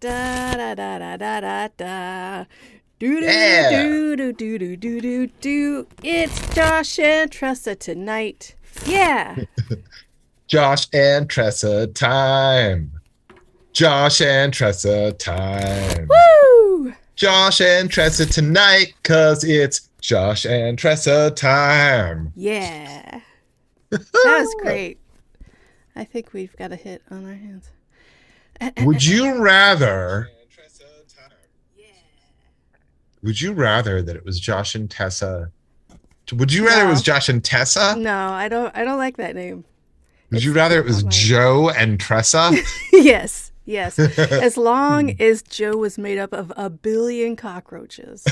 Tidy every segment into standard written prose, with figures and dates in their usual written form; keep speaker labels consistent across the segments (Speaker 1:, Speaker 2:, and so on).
Speaker 1: Da da da da da da da. Do
Speaker 2: Yeah.
Speaker 1: do do do do do do do. It's Josh and Tressa tonight. Yeah.
Speaker 2: Josh and Tressa time. Josh and Tressa time.
Speaker 1: Woo!
Speaker 2: Josh and Tressa tonight, cause it's Josh and Tressa time.
Speaker 1: Yeah. That was great. I think we've got a hit on our hands.
Speaker 2: Would you rather? Would you rather that it was Josh and Tessa? Would you rather it was
Speaker 1: No.
Speaker 2: Josh and Tessa?
Speaker 1: No, I don't like that name.
Speaker 2: Would you rather it was
Speaker 1: not mine.
Speaker 2: Joe and Tressa?
Speaker 1: Yes. Yes. As long as Joe was made up of a billion cockroaches.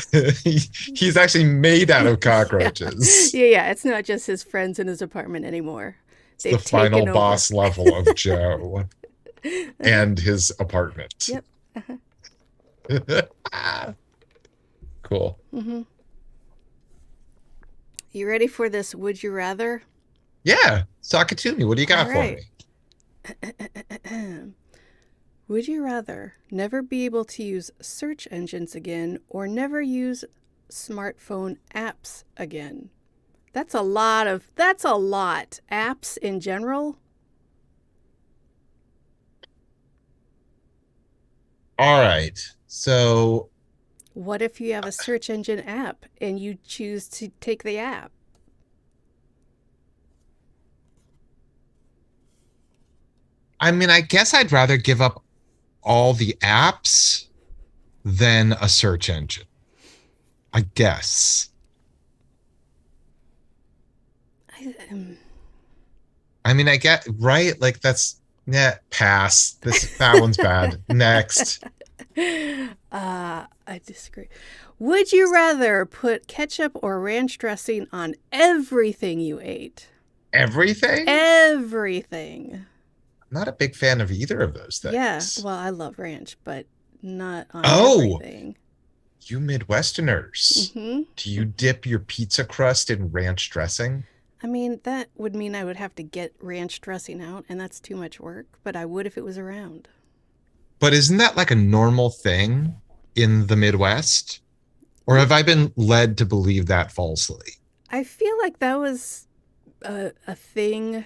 Speaker 2: He's actually made out of cockroaches.
Speaker 1: Yeah. It's not just his friends in his apartment anymore.
Speaker 2: It's the final boss level of Joe and his apartment.
Speaker 1: Yep.
Speaker 2: Cool.
Speaker 1: Mm-hmm. You ready for this? Would you rather?
Speaker 2: Yeah. Talk it to me. What do you got for
Speaker 1: me? Would you rather never be able to use search engines again or never use smartphone apps again? That's a lot. Apps in general?
Speaker 2: All right. So
Speaker 1: what if you have a search engine app and you choose to take the app?
Speaker 2: I mean, I guess I'd rather give up all the apps than a search engine. I guess. I mean, I get right. Like that's pass. That one's bad. Next.
Speaker 1: I disagree. Would you rather put ketchup or ranch dressing on everything you ate?
Speaker 2: Everything?
Speaker 1: Everything.
Speaker 2: I'm not a big fan of either of those things.
Speaker 1: Yeah, well, I love ranch, but not on everything.
Speaker 2: You Midwesterners.
Speaker 1: Mm-hmm.
Speaker 2: Do you dip your pizza crust in ranch dressing?
Speaker 1: I mean, that would mean I would have to get ranch dressing out, and that's too much work, but I would if it was around.
Speaker 2: But isn't that like a normal thing in the Midwest? Or have I been led to believe that falsely?
Speaker 1: I feel like that was a thing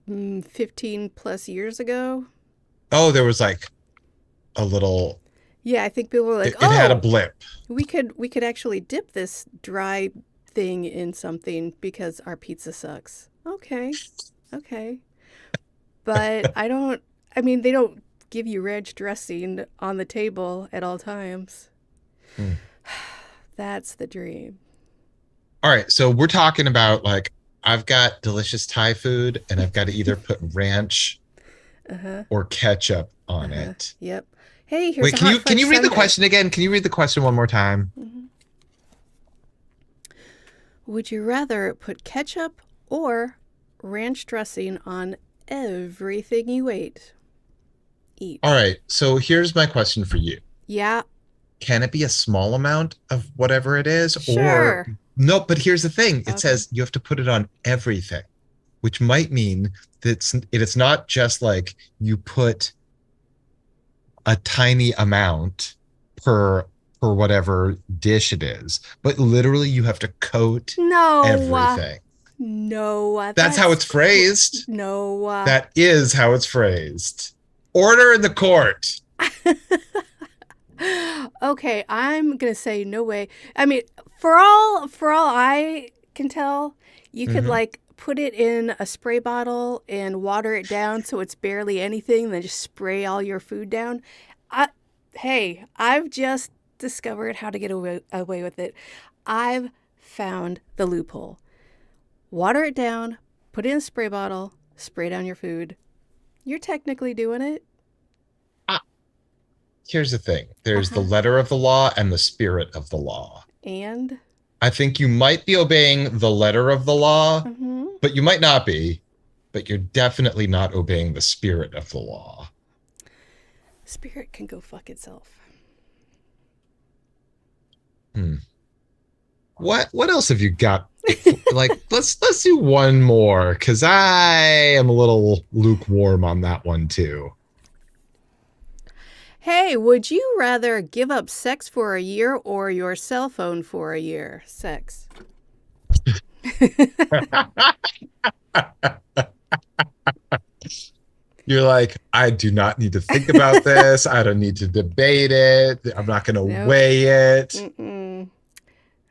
Speaker 1: 15 plus years ago.
Speaker 2: Oh, there was like a little...
Speaker 1: Yeah, I think people were like,
Speaker 2: it had a blip.
Speaker 1: We could actually dip this dry thing in something because our pizza sucks. Okay. But I mean, they don't give you ranch dressing on the table at all times. That's the dream.
Speaker 2: All right, so we're talking about like I've got delicious Thai food and I've got to either put ranch or ketchup on it.
Speaker 1: Yep. Hey, here's
Speaker 2: Wait, can you read the question again? Can you read the question one more time?
Speaker 1: Mm-hmm. Would you rather put ketchup or ranch dressing on everything you eat?
Speaker 2: All right, so here's my question for you.
Speaker 1: Yeah.
Speaker 2: Can it be a small amount of whatever it is?
Speaker 1: Sure.
Speaker 2: Or no, but here's the thing. It says you have to put it on everything, which might mean that it's not just like you put a tiny amount per whatever dish it is, but literally you have to coat everything.
Speaker 1: No.
Speaker 2: That's how it's phrased.
Speaker 1: No.
Speaker 2: That is how it's phrased. Order in the court.
Speaker 1: Okay, I'm gonna say no way. I mean, for all I can tell, you could like put it in a spray bottle and water it down so it's barely anything, then just spray all your food down. Hey, I've just discovered how to get away with it. I've found the loophole. Water it down, put it in a spray bottle, spray down your food. You're technically doing it.
Speaker 2: Here's the thing. There's the letter of the law and the spirit of the law.
Speaker 1: And?
Speaker 2: I think you might be obeying the letter of the law, but you might not be. But you're definitely not obeying the spirit of the law.
Speaker 1: Spirit can go fuck itself.
Speaker 2: What else have you got? Like, let's do one more, because I am a little lukewarm on that one too.
Speaker 1: Hey, would you rather give up sex for a year or your cell phone for a year? Sex.
Speaker 2: You're like, I do not need to think about this. I don't need to debate it. I'm not going to
Speaker 1: Nope.
Speaker 2: weigh it.
Speaker 1: Mm-mm.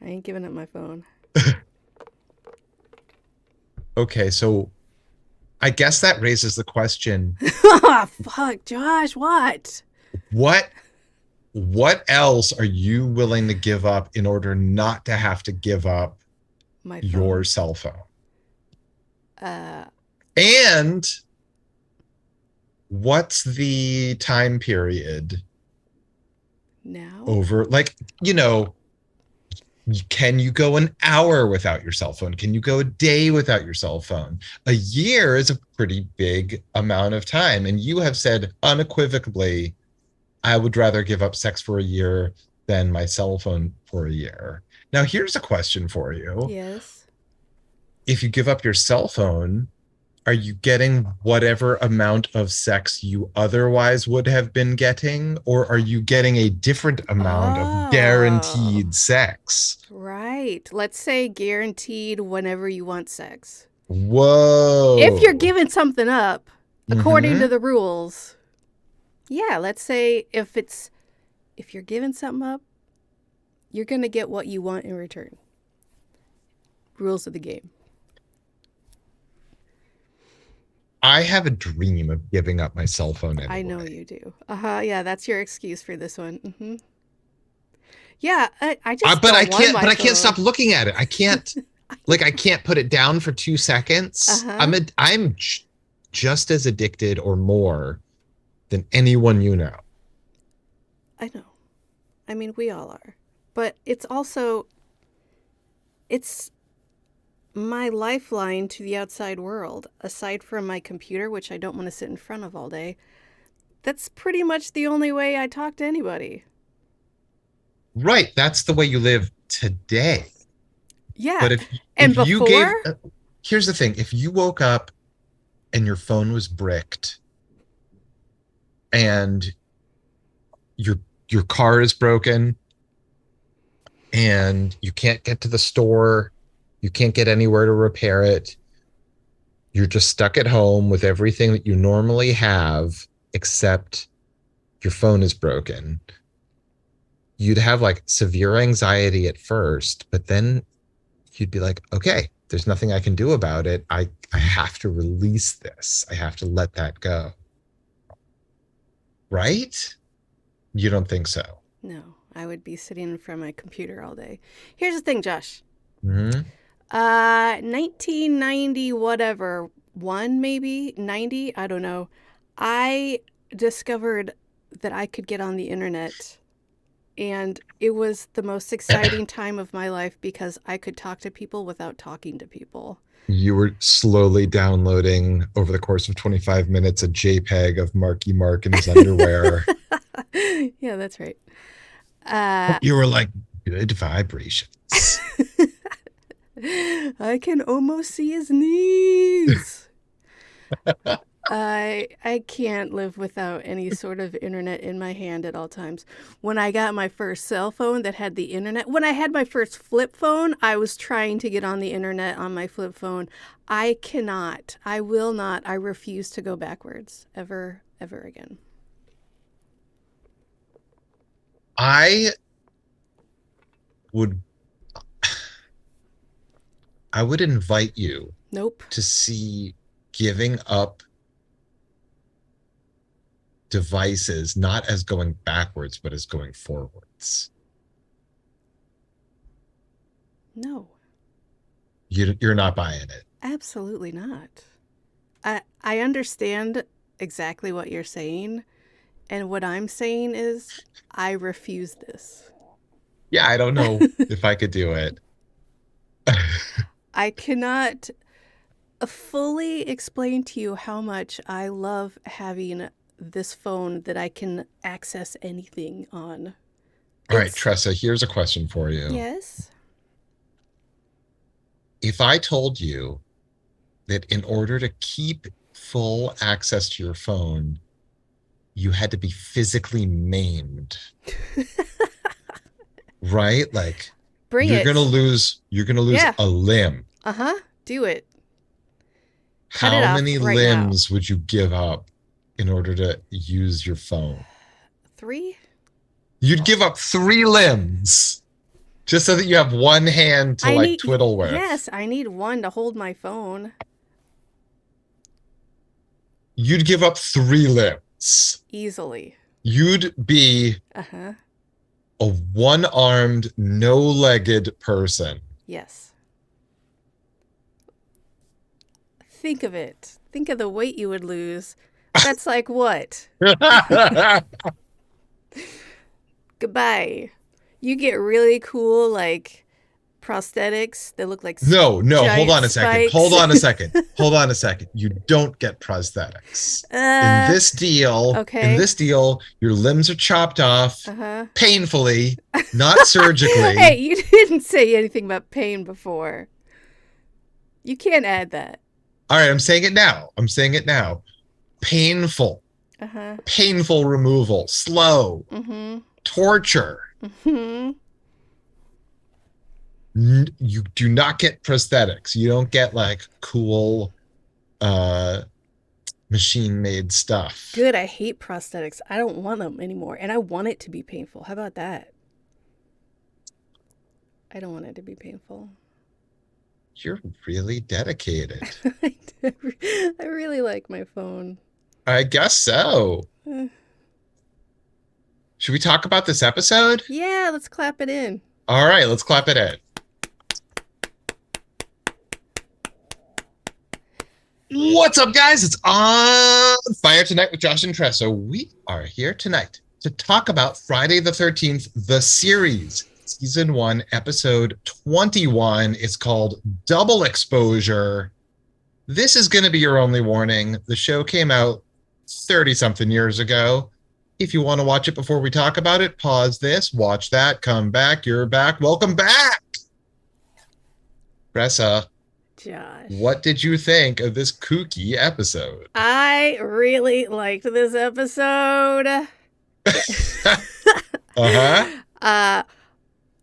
Speaker 1: I ain't giving up my phone.
Speaker 2: Okay, so I guess that raises the question,
Speaker 1: Oh, fuck, Josh, what?
Speaker 2: what what else are you willing to give up in order not to have to give up
Speaker 1: My
Speaker 2: your
Speaker 1: phone.
Speaker 2: cell phone?
Speaker 1: Uh,
Speaker 2: And what's the time period
Speaker 1: now?
Speaker 2: over, like, you know, can you go an hour without your cell phone? Can you go a day without your cell phone? A year is a pretty big amount of time. And you have said unequivocally, I would rather give up sex for a year than my cell phone for a year. Now, here's a question for you.
Speaker 1: Yes.
Speaker 2: If you give up your cell phone, are you getting whatever amount of sex you otherwise would have been getting, or are you getting a different amount of
Speaker 1: Oh,
Speaker 2: guaranteed sex?
Speaker 1: right. Let's say guaranteed whenever you want sex. If you're
Speaker 2: Whoa.
Speaker 1: giving something up, according to
Speaker 2: Mm-hmm.
Speaker 1: the rules, yeah, let's say if you're giving something up, you're going to get what you want in return. Rules of the game.
Speaker 2: I have a dream of giving up my cell phone
Speaker 1: I know
Speaker 2: anyway.
Speaker 1: you do. Uh-huh. Yeah, that's your excuse for this one. Yeah, I just
Speaker 2: But I
Speaker 1: don't want
Speaker 2: can't.
Speaker 1: my
Speaker 2: But I can't stop
Speaker 1: phone.
Speaker 2: looking at it. I can't. Like, I can't put it down for 2 seconds.
Speaker 1: Uh-huh.
Speaker 2: I'm just as addicted or more than anyone you know.
Speaker 1: I know. I mean, we all are. But it's my lifeline to the outside world, aside from my computer, which I don't want to sit in front of all day. That's pretty much the only way I talk to anybody.
Speaker 2: Right. That's the way you live today.
Speaker 1: Yeah.
Speaker 2: But
Speaker 1: And
Speaker 2: if you
Speaker 1: before,
Speaker 2: gave here's the thing, if you woke up and your phone was bricked and your your car is broken and you can't get to the store, you can't get anywhere to repair it, you're just stuck at home with everything that you normally have except your phone is broken. You'd have like severe anxiety at first, but then you'd be like, okay, there's nothing I can do about it. I have to release this. I have to let that go. Right? You don't think so?
Speaker 1: no, I would be sitting in front of my computer all day. Here's the thing, Josh.
Speaker 2: Mm-hmm.
Speaker 1: 1990, whatever, one maybe, 90, I don't know. I discovered that I could get on the internet, and it was the most exciting time of my life because I could talk to people without talking to people.
Speaker 2: You were slowly downloading over the course of 25 minutes a JPEG of Marky Mark in his underwear.
Speaker 1: Yeah, that's right. Uh,
Speaker 2: You were like, good vibrations.
Speaker 1: I can almost see his knees. I can't live without any sort of internet in my hand at all times. When I got my first cell phone that had the internet, when I had my first flip phone, I was trying to get on the internet on my flip phone. I cannot. I will not. I refuse to go backwards ever again.
Speaker 2: I would I would invite you
Speaker 1: Nope.
Speaker 2: to see giving up devices not as going backwards, but as going forwards.
Speaker 1: No.
Speaker 2: You're not buying it.
Speaker 1: Absolutely not. I understand exactly what you're saying, and what I'm saying is I refuse this.
Speaker 2: Yeah, I don't know if I could do it.
Speaker 1: I cannot fully explain to you how much I love having this phone that I can access anything on.
Speaker 2: All right,
Speaker 1: It's
Speaker 2: Tressa, here's a question for you.
Speaker 1: yes.
Speaker 2: If I told you that in order to keep full access to your phone, you had to be physically maimed. Right? Like
Speaker 1: Bring
Speaker 2: you're
Speaker 1: it.
Speaker 2: gonna lose
Speaker 1: Yeah.
Speaker 2: a limb.
Speaker 1: Do it. Cut it
Speaker 2: How
Speaker 1: off
Speaker 2: many
Speaker 1: right now.
Speaker 2: limbs would you give up in order to use your phone?
Speaker 1: 3?
Speaker 2: You'd give up 3 limbs just so that you have one hand to like twiddle with.
Speaker 1: Yes, I need one to hold my phone.
Speaker 2: You'd give up 3 limbs.
Speaker 1: Easily.
Speaker 2: You'd be
Speaker 1: Uh-huh.
Speaker 2: a one-armed, no-legged person.
Speaker 1: Yes. Think of it. Think of the weight you would lose. That's like what? Goodbye. You get really cool, like, prosthetics that look like
Speaker 2: No, hold
Speaker 1: giant
Speaker 2: on a second.
Speaker 1: spikes.
Speaker 2: Hold on a second. Hold on a second. You don't get prosthetics. In this deal, your limbs are chopped off painfully, not surgically.
Speaker 1: Hey, you didn't say anything about pain before. You can't add that.
Speaker 2: All right, I'm saying it now. Painful. Painful removal. Slow. Torture. You do not get prosthetics. You don't get like cool machine-made stuff.
Speaker 1: Good, I hate prosthetics. I don't want them anymore. And I want it to be painful. How about that? I don't want it to be painful.
Speaker 2: You're really dedicated.
Speaker 1: I really like my phone.
Speaker 2: I guess so. Should we talk about this episode?
Speaker 1: Yeah, let's clap it in.
Speaker 2: All right, let's clap it in. What's up, guys? It's On Fire Tonight with Josh and Tressa. We are here tonight to talk about Friday the 13th, the series. Season 1, episode 21. It's called Double Exposure. This is going to be your only warning. The show came out 30-something years ago. If you want to watch it before we talk about it, pause this, watch that, come back. You're back. Welcome back. Tressa,
Speaker 1: Josh,
Speaker 2: what did you think of this kooky episode?
Speaker 1: I really liked this episode.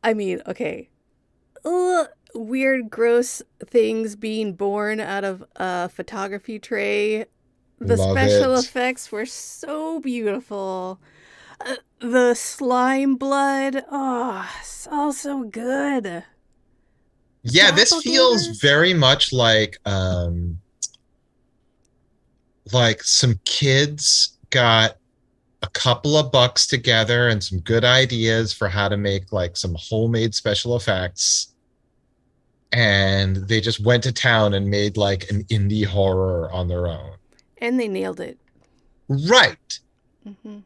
Speaker 1: I mean, okay. Weird, gross things being born out of a photography tray. The special effects were so beautiful. The slime blood, it's all so good.
Speaker 2: Yeah, this feels very much like some kids got a couple of bucks together and some good ideas for how to make like some homemade special effects, and they just went to town and made like an indie horror on their own.
Speaker 1: And they nailed it.
Speaker 2: Right.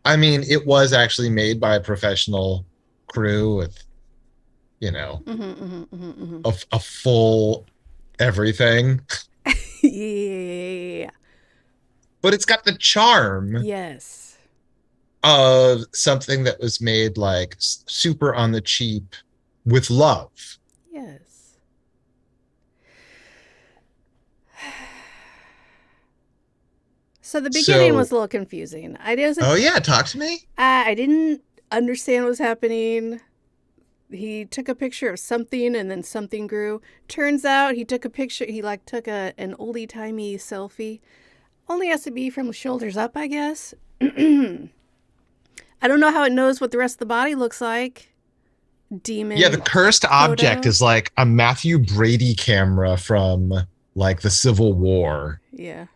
Speaker 2: I mean, it was actually made by a professional crew with, you know, a full everything.
Speaker 1: Yeah.
Speaker 2: But it's got the charm.
Speaker 1: Yes.
Speaker 2: Of something that was made like super on the cheap with love.
Speaker 1: Yes. So the beginning was a little confusing.
Speaker 2: Oh yeah, talk to me.
Speaker 1: I didn't understand what was happening. He took a picture of something and then something grew. Turns out he took a picture, took an oldie-timey selfie. Only has to be from the shoulders up, I guess. I don't know how it knows what the rest of the body looks like. Demon.
Speaker 2: Yeah, the cursed object is like a Matthew Brady camera from like the Civil War.
Speaker 1: Yeah.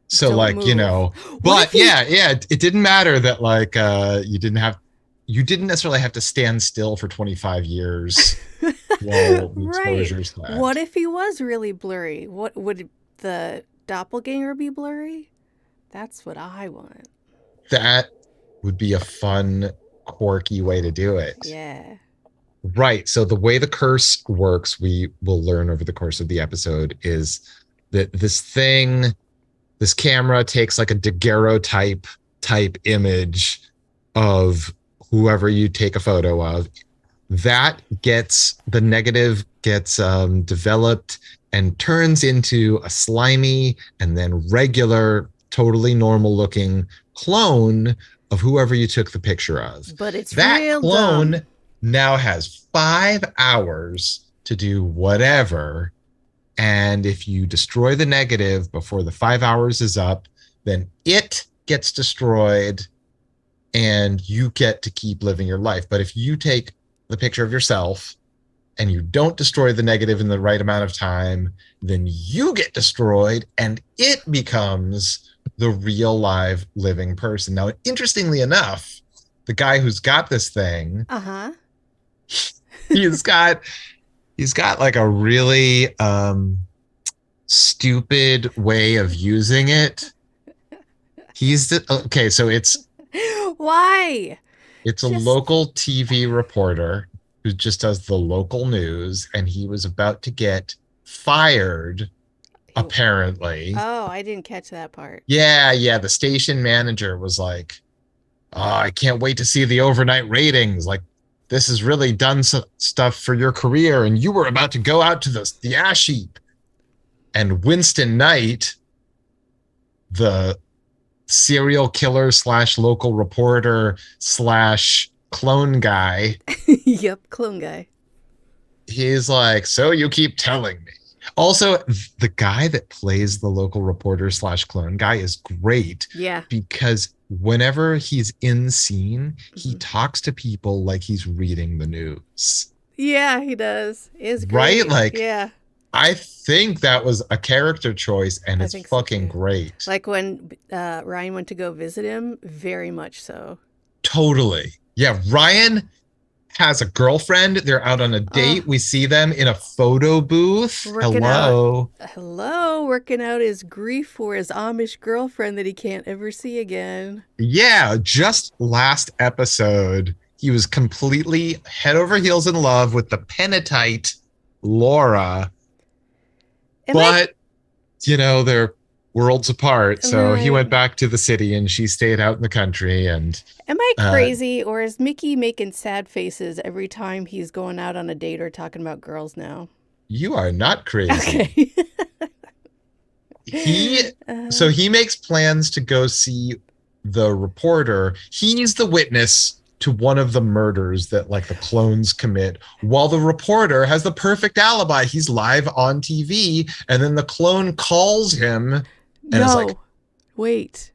Speaker 2: So don't like, move. You know, but it didn't matter that like you didn't necessarily have to stand still for 25 years while the exposures left.
Speaker 1: What if he was really blurry? What would the doppelganger be blurry? That's what I want.
Speaker 2: That would be a fun, quirky way to do it.
Speaker 1: Yeah.
Speaker 2: Right. So the way the curse works, we will learn over the course of the episode, is that this camera takes like a daguerreotype type image of whoever you take a photo of. That the negative gets developed and turns into a slimy and then regular, totally normal looking clone of whoever you took the picture of.
Speaker 1: But it's
Speaker 2: That
Speaker 1: real
Speaker 2: clone
Speaker 1: dumb.
Speaker 2: now has 5 hours to do whatever. And if you destroy the negative before the 5 hours is up, then it gets destroyed and you get to keep living your life. But if you take the picture of yourself and you don't destroy the negative in the right amount of time, then you get destroyed and it becomes the real live living person. Now, interestingly enough, the guy who's got this thing,
Speaker 1: Uh-huh.
Speaker 2: he's got like a really stupid way of using it. Okay, so
Speaker 1: Why?
Speaker 2: it's a
Speaker 1: Just
Speaker 2: local TV reporter who just does the local news, and he was about to get fired, apparently.
Speaker 1: Oh, I didn't catch that part.
Speaker 2: Yeah. The station manager was like, "Oh, I can't wait to see the overnight ratings. Like, this has really done stuff for your career, and you were about to go out to the ash heap." And Winston Knight, the serial killer / local reporter / clone guy,
Speaker 1: Yep, clone guy.
Speaker 2: he's like, "So you keep telling me." Also, the guy that plays the local reporter / clone guy is great
Speaker 1: Yeah.
Speaker 2: because whenever he's in scene, he
Speaker 1: Mhm.
Speaker 2: talks to people like he's reading the news.
Speaker 1: Yeah, he does. It's
Speaker 2: Right?
Speaker 1: great.
Speaker 2: Like,
Speaker 1: Yeah,
Speaker 2: I think that was a character choice and
Speaker 1: I
Speaker 2: it's
Speaker 1: think so
Speaker 2: fucking
Speaker 1: too.
Speaker 2: great.
Speaker 1: Like when Ryan went to go visit him, very much so.
Speaker 2: Totally. Yeah, Ryan has a girlfriend. They're out on a
Speaker 1: Oh,
Speaker 2: date. We see them in a photo booth.
Speaker 1: working out.
Speaker 2: Hello.
Speaker 1: Hello, working out his grief for his Amish girlfriend that he can't ever see again.
Speaker 2: Yeah, just last episode, he was completely head over heels in love with the penitite Laura,
Speaker 1: Am I
Speaker 2: but they're worlds apart. So he
Speaker 1: right?
Speaker 2: went back to the city and she stayed out in the country. And
Speaker 1: Am I
Speaker 2: uh,
Speaker 1: crazy, or is Mickey making sad faces every time he's going out on a date or talking about girls now?
Speaker 2: you are not crazy.
Speaker 1: Okay.
Speaker 2: He
Speaker 1: uh,
Speaker 2: so he makes plans to go see the reporter. He's the witness to one of the murders that like the clones commit, while the reporter has the perfect alibi. He's live on TV, and then the clone calls him and is like,
Speaker 1: no. Wait.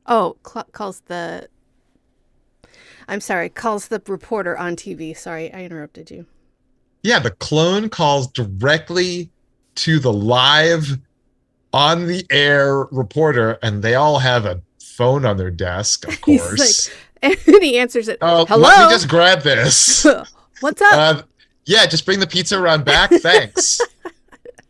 Speaker 1: Oh, calls the. I'm sorry, calls the reporter on TV. Sorry, I interrupted you.
Speaker 2: yeah, the clone calls directly to the live on the air reporter, and they all have a phone on their desk, of
Speaker 1: He's like,
Speaker 2: course.
Speaker 1: and he answers it.
Speaker 2: Oh, let me
Speaker 1: Hello?
Speaker 2: just grab this.
Speaker 1: What's up?
Speaker 2: Yeah, just bring the pizza around back. Thanks.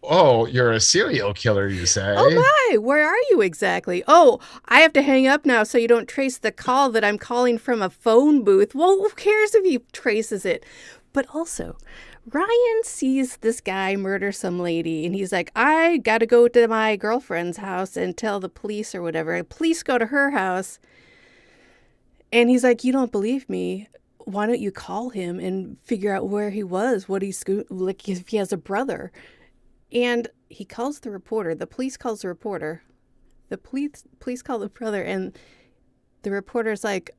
Speaker 2: Oh, you're a serial killer, you
Speaker 1: Oh
Speaker 2: say?
Speaker 1: my, where are you exactly? Oh, I have to hang up now so you don't trace the call that I'm calling from a phone booth. Well, who cares if he traces it? But also, Ryan sees this guy murder some lady and he's like, I gotta go to my girlfriend's house and tell the police or whatever. Police go to her house and he's like, you don't believe me. Why don't you call him and figure out where he was, what he's like, if he has a brother? And he calls the reporter. The police calls the reporter. The police call the brother, and the reporter's like,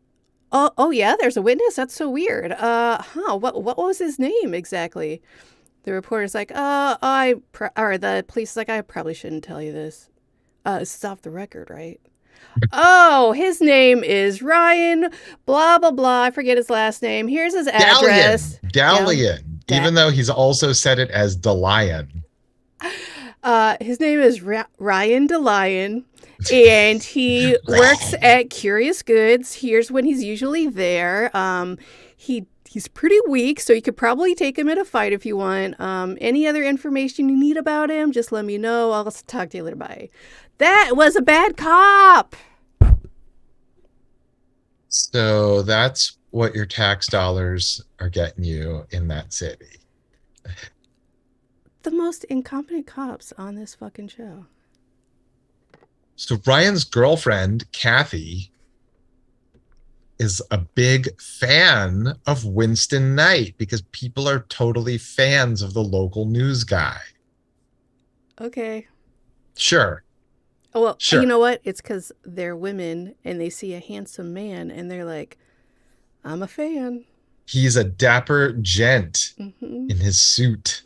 Speaker 1: "Oh yeah, there's a witness. That's so weird. What was his name exactly?" The reporter's like, or the police is like, I probably shouldn't tell you this. This is off the record, right? Oh, his name is Ryan. Blah blah blah. I forget his last name. Here's his address.
Speaker 2: Dallion.
Speaker 1: Da-
Speaker 2: Even though he's also said it as DeLion.
Speaker 1: His name is Ryan DeLion, and he works at Curious Goods. Here's when he's usually there. He's pretty weak, so you could probably take him in a fight if you want. Any other information you need about him, just let me know. I'll talk to you later. Bye. That was a bad cop.
Speaker 2: So that's what your tax dollars are getting you in that city.
Speaker 1: The most incompetent cops on this fucking show.
Speaker 2: So Ryan's girlfriend, Kathy, is a big fan of Winston Knight because people are totally fans of the local news guy.
Speaker 1: Okay.
Speaker 2: Sure.
Speaker 1: Well, you
Speaker 2: Sure.
Speaker 1: know what? It's because they're women and they see a handsome man and they're like, I'm a fan.
Speaker 2: He's a dapper gent
Speaker 1: Hmm.
Speaker 2: in his suit.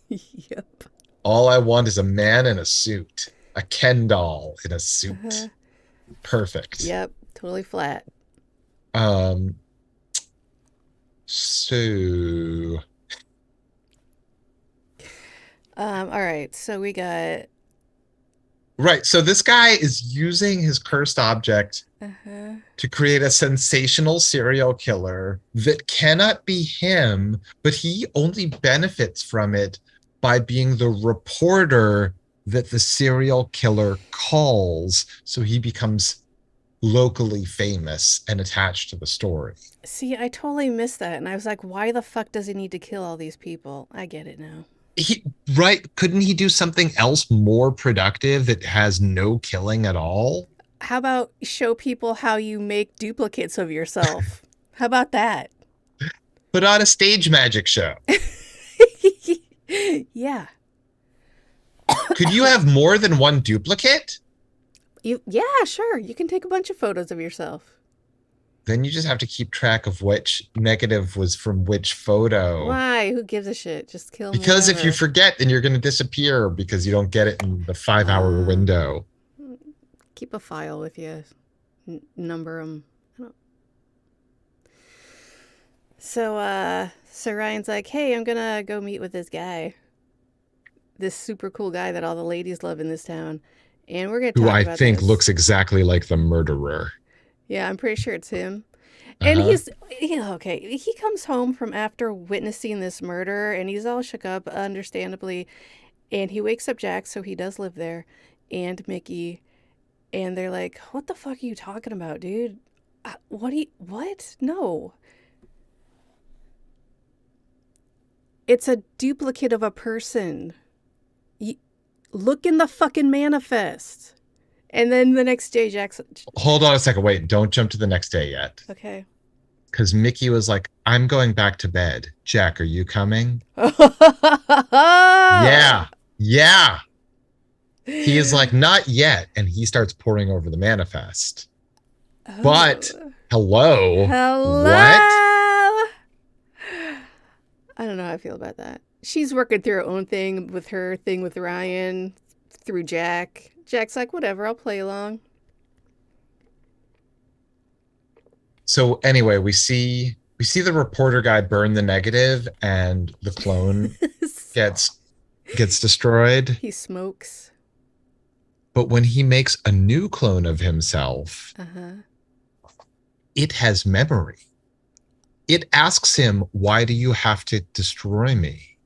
Speaker 1: Yep.
Speaker 2: All I want is a man in a suit, a Ken doll in a
Speaker 1: Uh-huh.
Speaker 2: suit. Perfect.
Speaker 1: Yep. Totally flat.
Speaker 2: Um, so
Speaker 1: All right. So we got.
Speaker 2: right, so this guy is using his cursed object
Speaker 1: Uh-huh.
Speaker 2: to create a sensational serial killer that cannot be him, but he only benefits from it by being the reporter that the serial killer calls. So he becomes locally famous and attached to the story.
Speaker 1: See, I totally missed that. And I was like, why the fuck does he need to kill all these people? I get it now.
Speaker 2: He right, couldn't he do something else more productive that has no killing at all?
Speaker 1: How about show people how you make duplicates of yourself? How about that?
Speaker 2: Put on a stage magic show.
Speaker 1: Yeah.
Speaker 2: Could you have more than one duplicate?
Speaker 1: Yeah, sure. You can take a bunch of photos of yourself.
Speaker 2: Then you just have to keep track of which negative was from which photo.
Speaker 1: Why? Who gives a shit? Just kill them
Speaker 2: Because if you
Speaker 1: whenever.
Speaker 2: forget, then you're going to disappear because you don't get it in the 5 hour
Speaker 1: Um,
Speaker 2: window.
Speaker 1: Keep a file with you. Number them. So Ryan's like, hey, I'm gonna go meet with this guy, this super cool guy that all the ladies love in this town, and we're gonna
Speaker 2: Who
Speaker 1: talk
Speaker 2: I
Speaker 1: about
Speaker 2: think
Speaker 1: this.
Speaker 2: looks exactly like the murderer.
Speaker 1: Yeah, I'm pretty sure it's him.
Speaker 2: Uh
Speaker 1: And
Speaker 2: huh.
Speaker 1: he's yeah, okay. He comes home from after witnessing this murder, and he's all shook up, understandably. And he wakes up Jack, so he does live there, and Mickey, and they're like, "What the fuck are you talking about, dude? What do you what? No, it's a duplicate of a person. You, look in the fucking manifest." And then the next day, Jack's
Speaker 2: Hold on a second. Wait, don't jump to the next day yet.
Speaker 1: okay.
Speaker 2: Because Mickey was like, I'm going back to bed. Jack, are you coming? Yeah. Yeah. He is like, not yet. And he starts pouring over the manifest. But
Speaker 1: Oh.
Speaker 2: hello. What?
Speaker 1: Hello. I don't know how I feel about that. She's working through her own thing with her thing with Ryan through Jack. Jack's like, whatever, I'll play along.
Speaker 2: So anyway, we see the reporter guy burn the negative and the clone gets destroyed.
Speaker 1: He smokes.
Speaker 2: But when he makes a new clone of himself,
Speaker 1: Uh-huh.
Speaker 2: it has memory. It asks him, why do you have to destroy me?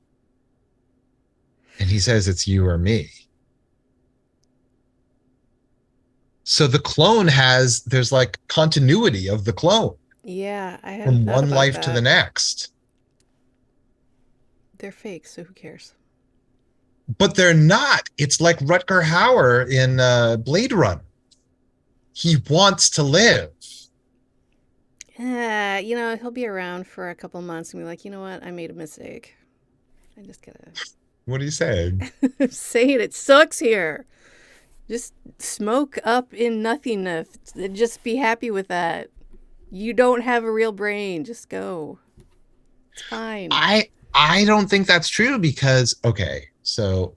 Speaker 2: And he says, it's you or me. So the clone there's like continuity of the clone
Speaker 1: Yeah, I hadn't
Speaker 2: from
Speaker 1: thought
Speaker 2: one
Speaker 1: about
Speaker 2: life to the
Speaker 1: that.
Speaker 2: next.
Speaker 1: They're fake, so who cares?
Speaker 2: But they're not. It's like Rutger Hauer in Blade Runner. He wants to live.
Speaker 1: He'll be around for a couple months and be like, you know what? I made a mistake. I just gotta
Speaker 2: What are you saying?
Speaker 1: I'm saying it sucks here. Just smoke up in nothingness. Just be happy with that. You don't have a real brain. Just go. It's fine.
Speaker 2: I don't think that's true because okay, so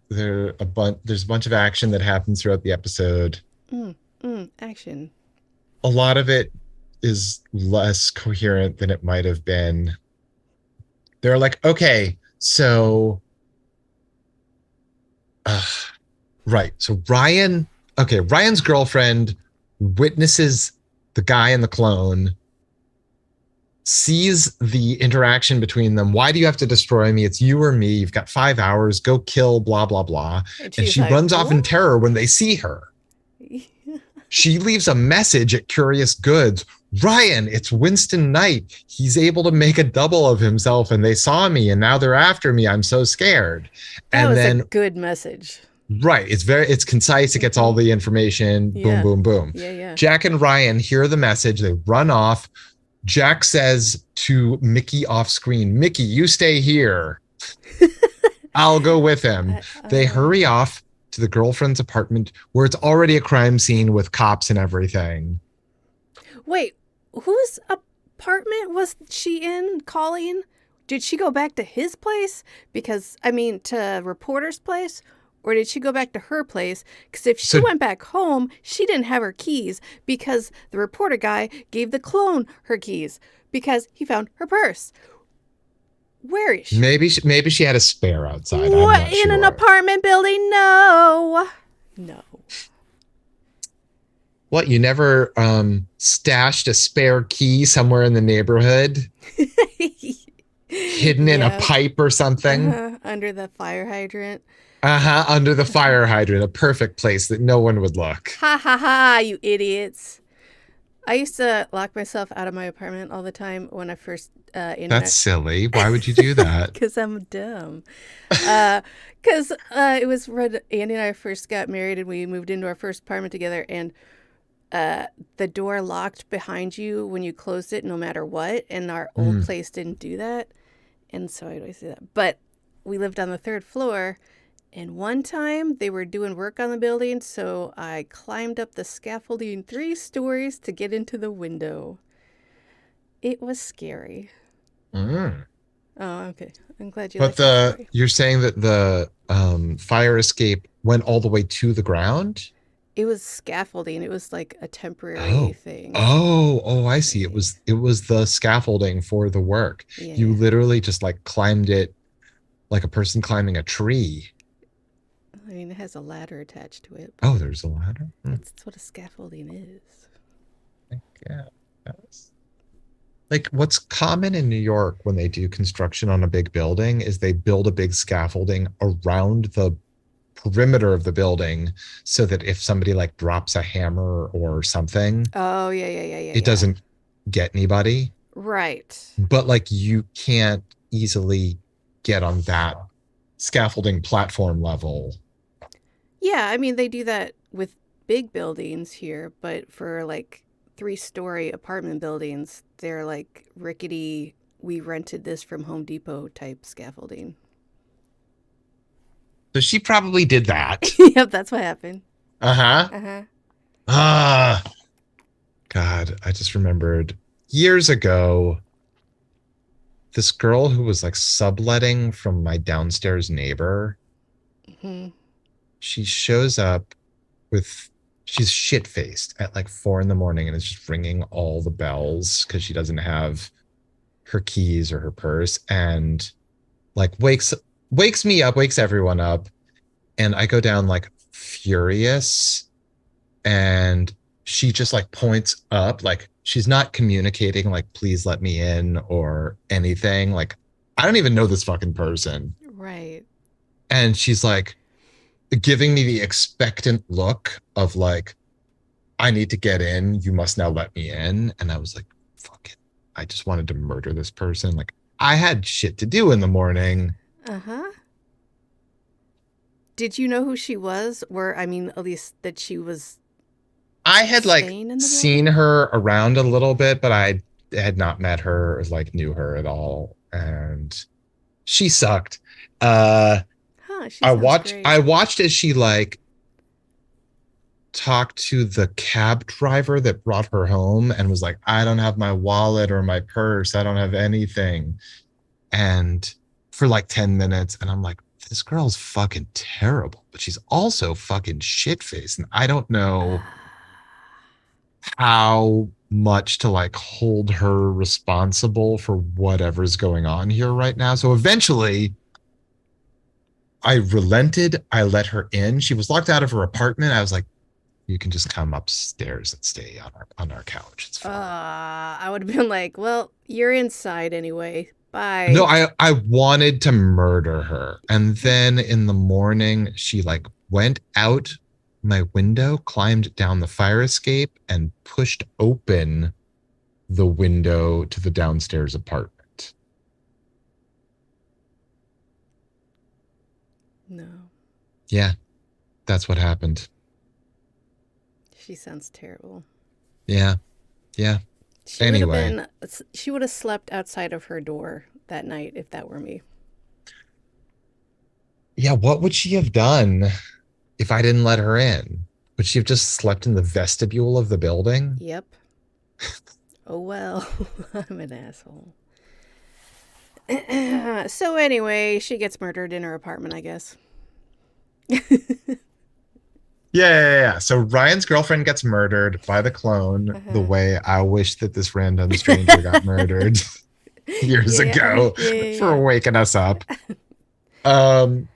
Speaker 2: there's a bunch of action that happens throughout the episode.
Speaker 1: Action.
Speaker 2: A lot of it is less coherent than it might have been. They're like, okay, so right. So Ryan's girlfriend witnesses the guy and the clone, sees the interaction between them. Why do you have to destroy me? It's you or me. You've got 5 hours. Go kill, blah, blah, blah.
Speaker 1: And
Speaker 2: And
Speaker 1: she's
Speaker 2: she
Speaker 1: like,
Speaker 2: runs off in
Speaker 1: what?
Speaker 2: terror when they see her. She leaves a message at Curious Goods. Ryan, it's Winston Knight. He's able to make a double of himself, and they saw me, and now they're after me. I'm so scared.
Speaker 1: That
Speaker 2: And
Speaker 1: was a
Speaker 2: then,
Speaker 1: good message.
Speaker 2: right, it's concise. It gets all the information. Boom,
Speaker 1: Yeah.
Speaker 2: boom, boom.
Speaker 1: Yeah.
Speaker 2: Jack and Ryan hear the message. They run off. Jack says to Mickey off screen, Mickey, you stay here. I'll go with him. They hurry off to the girlfriend's apartment where it's already a crime scene with cops and everything.
Speaker 1: Wait, whose apartment was she in, Colleen? Did she go back to his place? Because, I mean, to reporter's place? Or did she go back to her place? Because if she
Speaker 2: So
Speaker 1: went back home, she didn't have her keys because the reporter guy gave the clone her keys because he found her purse. Where is she?
Speaker 2: maybe she had a spare outside. I'm
Speaker 1: What,
Speaker 2: not
Speaker 1: in an
Speaker 2: sure.
Speaker 1: apartment building? No. No.
Speaker 2: What, you never stashed a spare key somewhere in the neighborhood, hidden in a
Speaker 1: Yeah.
Speaker 2: pipe or something?
Speaker 1: Under the fire hydrant.
Speaker 2: Uh-huh, under the fire hydrant, a perfect place that no one would look.
Speaker 1: Ha ha ha, you idiots. I used to lock myself out of my apartment all the time when I first,
Speaker 2: That's silly. Why would you do that?
Speaker 1: because I'm dumb. Because it was when Andy and I first got married and we moved into our first apartment together, and the door locked behind you when you closed it, no matter what. And our old
Speaker 2: Mm.
Speaker 1: place didn't do that, and so I'd always do that. But we lived on the third floor, and one time they were doing work on the building, so I climbed up the scaffolding 3 stories to get into the window. It was scary.
Speaker 2: Mm.
Speaker 1: Oh, okay. I'm glad you
Speaker 2: But
Speaker 1: liked that story.
Speaker 2: you're saying that the fire escape went all the way to the ground?
Speaker 1: It was scaffolding. It was like a temporary
Speaker 2: Oh.
Speaker 1: thing.
Speaker 2: Oh, I see. It was the scaffolding for the work.
Speaker 1: Yeah,
Speaker 2: You
Speaker 1: yeah.
Speaker 2: literally just like climbed it like a person climbing a tree.
Speaker 1: I mean, it has a ladder attached to it,
Speaker 2: Oh,
Speaker 1: but
Speaker 2: there's a ladder.
Speaker 1: that's what a scaffolding is.
Speaker 2: Yeah. That's- Like what's common in New York when they do construction on a big building is they build a big scaffolding around the perimeter of the building so that if somebody like drops a hammer or something,
Speaker 1: Oh, yeah, yeah, yeah, yeah,
Speaker 2: it
Speaker 1: yeah.
Speaker 2: doesn't get anybody.
Speaker 1: Right.
Speaker 2: But like you can't easily get on that scaffolding platform level.
Speaker 1: Yeah, I mean, they do that with big buildings here, but for like 3-story apartment buildings, they're like rickety, we rented this from Home Depot type scaffolding.
Speaker 2: So she probably did that.
Speaker 1: Yep, that's what happened.
Speaker 2: Uh-huh.
Speaker 1: Uh-huh.
Speaker 2: Ah, God, I just remembered years ago, this girl who was like subletting from my downstairs neighbor,
Speaker 1: Hmm.
Speaker 2: she shows up with, she's shit faced at like 4 in the morning and is just ringing all the bells because she doesn't have her keys or her purse, and like wakes me up, wakes everyone up, and I go down like furious, and she just like points up, like she's not communicating like please let me in or anything. Like I don't even know this fucking person,
Speaker 1: Right.
Speaker 2: and she's like giving me the expectant look of like I need to get in, you must now let me in. And I was like, fuck it, I just wanted to murder this person. Like I had shit to do in the morning.
Speaker 1: Uh-huh. Did you know who she was? Or, I mean, at least that she was
Speaker 2: I had like
Speaker 1: staying in the
Speaker 2: seen
Speaker 1: building?
Speaker 2: her around a little bit, but I had not met her or like knew her at all. And she sucked. Uh
Speaker 1: Huh, she
Speaker 2: I
Speaker 1: sounds
Speaker 2: watched
Speaker 1: great.
Speaker 2: I watched as she like talked to the cab driver that brought her home and was like, I don't have my wallet or my purse. I don't have anything. And for like 10 minutes, and I'm like, this girl's fucking terrible, but she's also fucking shit faced. And I don't know how much to like hold her responsible for whatever's going on here right now. So eventually I relented. I let her in. She was locked out of her apartment. I was like, you can just come upstairs and stay on our couch. It's fine.
Speaker 1: I would have been like, well, you're inside anyway.
Speaker 2: No,
Speaker 1: Bye.
Speaker 2: I wanted to murder her. And then in the morning, she like went out my window, climbed down the fire escape, and pushed open the window to the downstairs apartment.
Speaker 1: No,
Speaker 2: Yeah, that's what happened.
Speaker 1: she sounds terrible.
Speaker 2: Yeah, yeah.
Speaker 1: She would have
Speaker 2: Anyway,
Speaker 1: been, she would have slept outside of her door that night if that were me.
Speaker 2: yeah, what would she have done? if I didn't let her in? Would she have just slept in the vestibule of the building?
Speaker 1: Yep. Oh well, I'm an asshole. So anyway, she gets murdered in her apartment, I guess.
Speaker 2: Yeah. So Ryan's girlfriend gets murdered by the clone the
Speaker 1: Uh-huh.
Speaker 2: way I wish that this random stranger got murdered years
Speaker 1: Yeah,
Speaker 2: ago for
Speaker 1: yeah.
Speaker 2: waking us up. Um,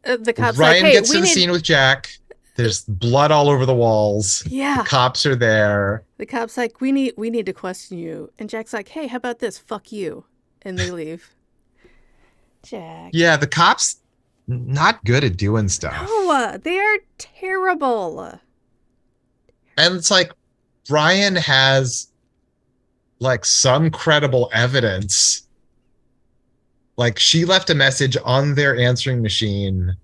Speaker 1: The cop's like,
Speaker 2: Ryan
Speaker 1: "Hey,
Speaker 2: gets to
Speaker 1: we
Speaker 2: the
Speaker 1: need."
Speaker 2: scene with Jack. There's blood all over the walls. The
Speaker 1: Yeah,
Speaker 2: cops are there.
Speaker 1: the cop's like, we need to question you," and Jack's like, "Hey, how about this? Fuck you," and they leave. Jack.
Speaker 2: Yeah, the cops not good at doing stuff.
Speaker 1: No, they are terrible.
Speaker 2: And it's like Ryan has like some credible evidence. Like she left a message on their answering machine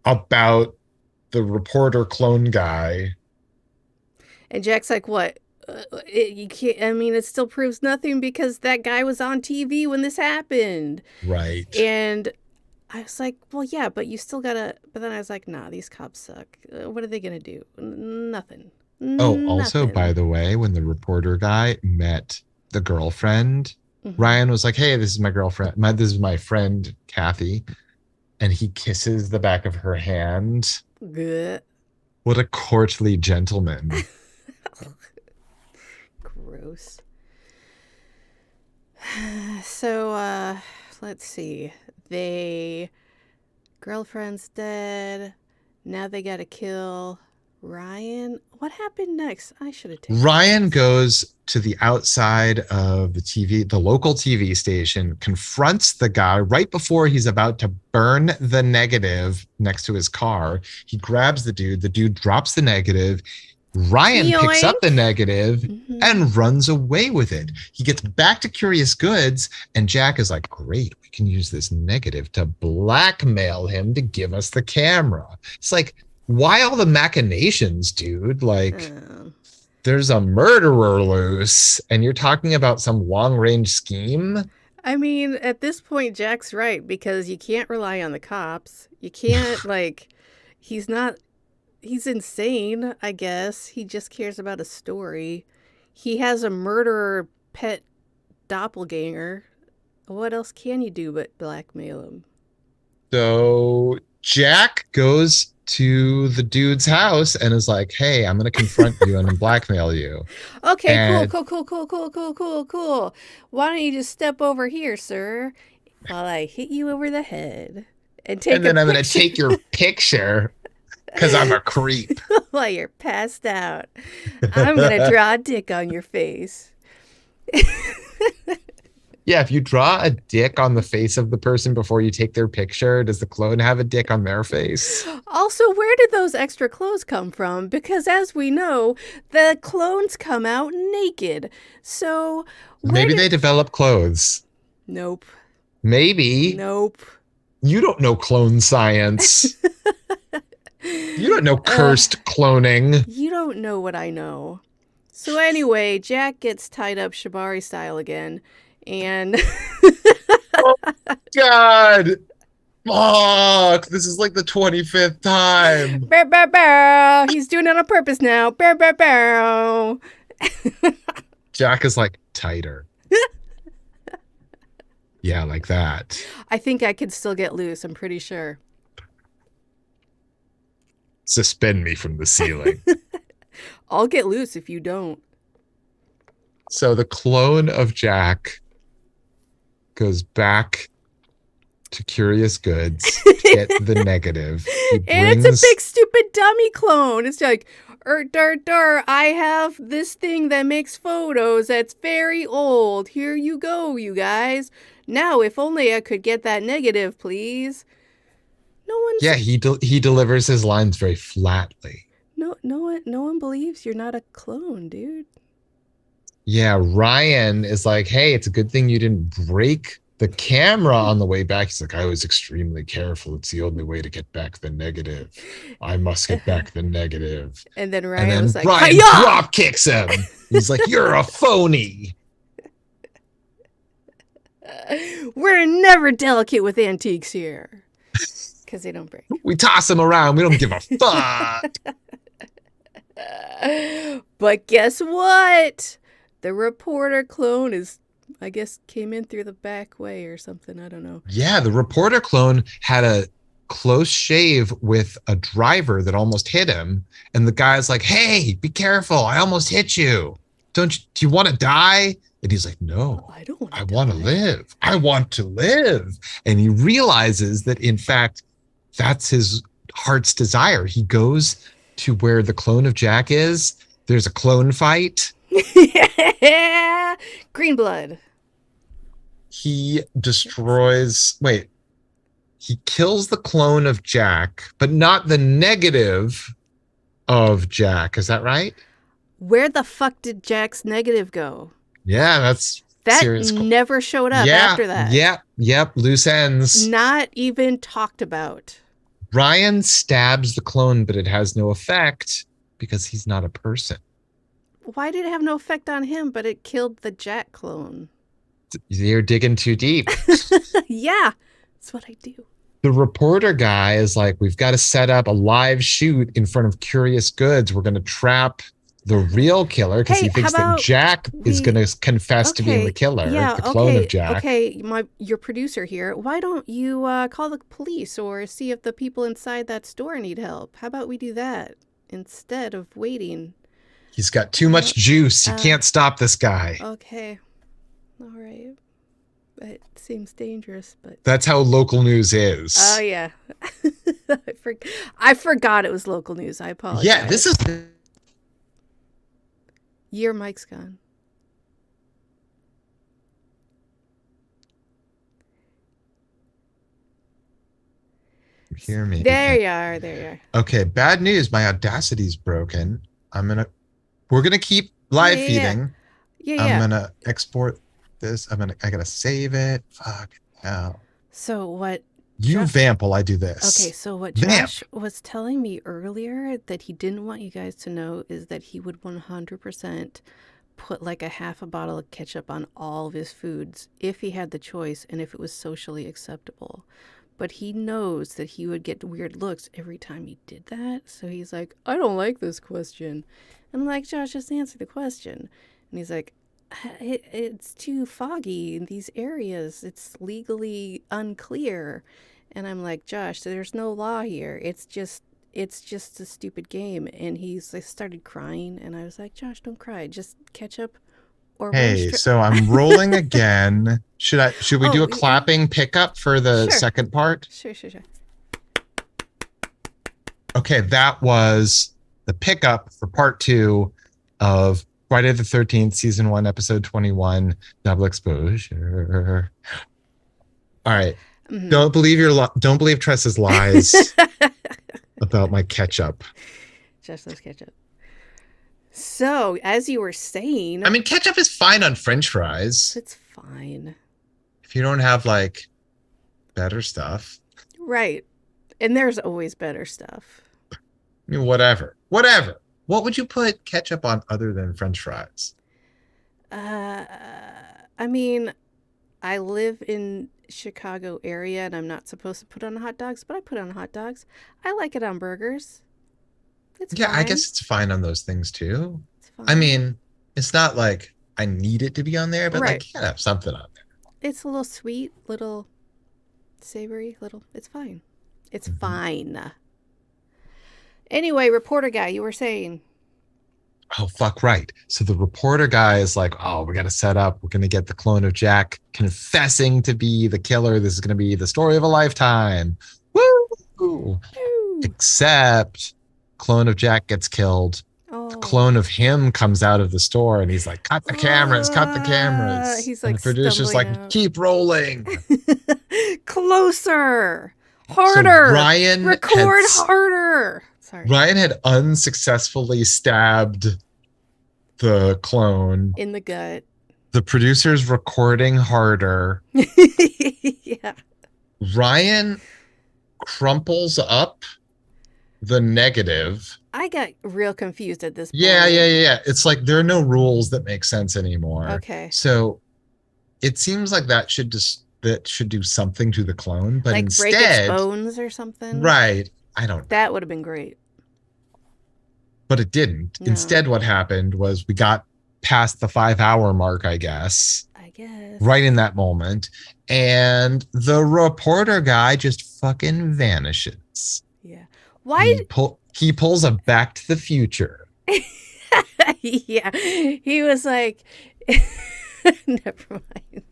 Speaker 2: about the reporter clone guy.
Speaker 1: And Jack's like, "What? You can't. I mean, it still proves nothing because that guy was on TV when this happened."
Speaker 2: Right.
Speaker 1: And I was like, "Well, yeah, but you still gotta." But then I was like, "Nah, these cops suck. What are they gonna do? Nothing.
Speaker 2: Oh, also, by
Speaker 1: Nothing."
Speaker 2: the way, when the reporter guy met the girlfriend,
Speaker 1: Hmm.
Speaker 2: Ryan was like, "Hey, this is my girlfriend. This is my friend Kathy," and he kisses the back of her hand.
Speaker 1: Good.
Speaker 2: What a courtly gentleman.
Speaker 1: Gross. So, let's see. They girlfriend's dead. Now they gotta kill Ryan. What happened next? I should have taken
Speaker 2: Ryan
Speaker 1: notes.
Speaker 2: goes to the outside of the TV, the local TV station, confronts the guy right before he's about to burn the negative next to his car. He grabs the dude. The dude drops the negative. Ryan picks up the
Speaker 1: Yoink.
Speaker 2: negative
Speaker 1: Hmm.
Speaker 2: and runs away with it. He gets back to Curious Goods, and Jack is like, "Great, we can use this negative to blackmail him to give us the camera." It's like, why all the machinations, dude? Like,
Speaker 1: Um,
Speaker 2: there's a murderer loose, and you're talking about some long range scheme.
Speaker 1: I mean, at this point, Jack's right because you can't rely on the cops. You can't, like, he's not, he's insane, I guess. He just cares about a story. He has a murderer pet doppelganger. What else can you do but blackmail him?
Speaker 2: So Jack goes to the dude's house and is like, "Hey, I'm going to confront you and blackmail you."
Speaker 1: Okay, cool,
Speaker 2: And
Speaker 1: cool, cool, cool, cool, cool, cool, cool. Why don't you just step over here, sir, while I hit you over the head and take
Speaker 2: and
Speaker 1: a
Speaker 2: then I'm going to
Speaker 1: picture
Speaker 2: take your picture because I'm a creep.
Speaker 1: while you're passed out. I'm gonna draw a dick on your face.
Speaker 2: Yeah, if you draw a dick on the face of the person before you take their picture, does the clone have a dick on their face?
Speaker 1: Also, where did those extra clothes come from? Because as we know, the clones come out naked. So where
Speaker 2: Maybe
Speaker 1: did?
Speaker 2: they develop clothes.
Speaker 1: Nope.
Speaker 2: Maybe.
Speaker 1: Nope.
Speaker 2: You don't know clone science. You don't know
Speaker 1: uh,
Speaker 2: cursed cloning.
Speaker 1: you don't know what I know. So anyway, Jack gets tied up Shibari style again, and
Speaker 2: Oh, God. Fuck. This is like the 25th time.
Speaker 1: bow, bow, bow. He's doing it on purpose now. Bow, bow, bow.
Speaker 2: Jack is like, "Tighter." Yeah, like that.
Speaker 1: I think I could still get loose. I'm pretty sure.
Speaker 2: Suspend me from the ceiling.
Speaker 1: I'll get loose if you don't.
Speaker 2: So the clone of Jack goes back to Curious Goods to get the negative. He
Speaker 1: And it's a
Speaker 2: brings
Speaker 1: big stupid dummy clone. It's like, I have this thing that makes photos that's very old. Here you go, you guys. Now, if only I could get that negative, please. No one's
Speaker 2: yeah, he delivers his lines very flatly.
Speaker 1: no one believes you're not a clone, dude.
Speaker 2: Yeah, Ryan is like, "Hey, it's a good thing you didn't break the camera on the way back." He's like, "I was extremely careful. It's the only way to get back the negative. I must get back the negative."
Speaker 1: And then
Speaker 2: And
Speaker 1: Ryan was
Speaker 2: then
Speaker 1: like,
Speaker 2: Ryan
Speaker 1: "Hiya!"
Speaker 2: drop kicks him. He's like, "You're a phony."
Speaker 1: We're never delicate with antiques here. Because they don't break.
Speaker 2: We toss them around. We don't give a fuck.
Speaker 1: But guess what? The reporter clone is, I guess, came in through the back way or something. I don't know.
Speaker 2: Yeah, the reporter clone had a close shave with a driver that almost hit him. And the guy's like, hey, be careful. I almost hit you. Do you want to die? And he's like, no,
Speaker 1: I don't want to
Speaker 2: I want to live. I want to live. And he realizes that, in fact, that's his heart's desire. He goes to where the clone of Jack is. There's a clone fight.
Speaker 1: Yeah. Green blood.
Speaker 2: He destroys, he kills the clone of Jack, but not the negative of Jack. Is that right?
Speaker 1: Where the fuck did Jack's negative go?
Speaker 2: Yeah, that's
Speaker 1: that
Speaker 2: serious.
Speaker 1: Never showed up after that.
Speaker 2: Yep, loose ends.
Speaker 1: Not even talked about.
Speaker 2: Ryan stabs the clone, but it has no effect because he's not a person.
Speaker 1: Why did it have no effect on him, but it killed the Jack clone?
Speaker 2: You're digging too deep.
Speaker 1: Yeah, that's what I do.
Speaker 2: The reporter guy is like, we've got to set up a live shoot in front of Curious Goods. We're going to trap the real killer because he thinks that Jack is going to confess to being the killer, the clone of Jack.
Speaker 1: Okay, your producer here. Why don't you call the police or see if the people inside that store need help? How about we do that instead of waiting?
Speaker 2: He's got too much juice. You can't stop this guy.
Speaker 1: Okay. All right. It seems dangerous, but... That's
Speaker 2: how local news is.
Speaker 1: Oh, yeah. I forgot it was local news. I apologize.
Speaker 2: Yeah, this is...
Speaker 1: Your mic's gone.
Speaker 2: You hear me?
Speaker 1: There you are. There you are.
Speaker 2: Okay, bad news. My Audacity's broken. We're gonna keep live feeding.
Speaker 1: Yeah.
Speaker 2: I'm gonna export this. I gotta save it. Fuck hell.
Speaker 1: So what?
Speaker 2: You vamp while I do this.
Speaker 1: Okay, so what Josh was telling me earlier that he didn't want you guys to know is that he would 100% put like a half a bottle of ketchup on all of his foods if he had the choice and if it was socially acceptable. But he knows that he would get weird looks every time he did that. So he's like, I don't like this question. And I'm like, Josh, just answer the question. And he's like, it's too foggy in these areas. It's legally unclear. And I'm like, Josh, there's no law here. It's just a stupid game. And he's like, started crying. And I was like, Josh, don't cry. Just ketchup or
Speaker 2: so I'm rolling again. Should we do a clapping pickup for the second part?
Speaker 1: Sure.
Speaker 2: Okay, that was the pickup for part 2 of Friday the 13th, season 1, episode 21, Double Exposure. All right. Mm-hmm. Don't believe Tressa's lies about my ketchup.
Speaker 1: Just those ketchup. So, as you were saying,
Speaker 2: I mean, ketchup is fine on French fries.
Speaker 1: It's fine.
Speaker 2: If you don't have like better stuff.
Speaker 1: Right. And there's always better stuff.
Speaker 2: I mean, whatever. What would you put ketchup on other than French fries?
Speaker 1: I mean, I live in Chicago area and I'm not supposed to put on hot dogs, but I put on hot dogs. I like it on burgers. It's fine.
Speaker 2: I guess it's fine on those things too.
Speaker 1: It's fine.
Speaker 2: I mean, it's not like I need it to be on there, but like you gotta have something on there.
Speaker 1: It's a little sweet, little savory, it's fine. It's fine. Anyway, reporter guy, you were saying.
Speaker 2: Oh, fuck right. So the reporter guy is like, oh, we got to set up. We're going to get the clone of Jack confessing to be the killer. This is going to be the story of a lifetime. Woo! Except clone of Jack gets killed. Oh. The clone of him comes out of the store and he's like, cut the cameras.
Speaker 1: He's like,
Speaker 2: and the producer's like, keep rolling.
Speaker 1: Closer. Harder.
Speaker 2: So Ryan
Speaker 1: record harder. Sorry.
Speaker 2: Ryan had unsuccessfully stabbed the clone
Speaker 1: in the gut.
Speaker 2: The producer's recording harder.
Speaker 1: Yeah.
Speaker 2: Ryan crumples up the negative.
Speaker 1: I got real confused at this point.
Speaker 2: Yeah. It's like there are no rules that make sense anymore.
Speaker 1: Okay.
Speaker 2: So it seems like that should just that should do something to the clone, but
Speaker 1: Like break its
Speaker 2: instead,
Speaker 1: bones or something.
Speaker 2: right, I don't know.
Speaker 1: That would have been great.
Speaker 2: But it didn't.
Speaker 1: No.
Speaker 2: Instead, what happened was we got past the 5 hour mark, I guess,
Speaker 1: I guess.
Speaker 2: right in that moment. And the reporter guy just fucking vanishes.
Speaker 1: Yeah. Why?
Speaker 2: He pulls a Back to the Future.
Speaker 1: Yeah. He was like, never mind.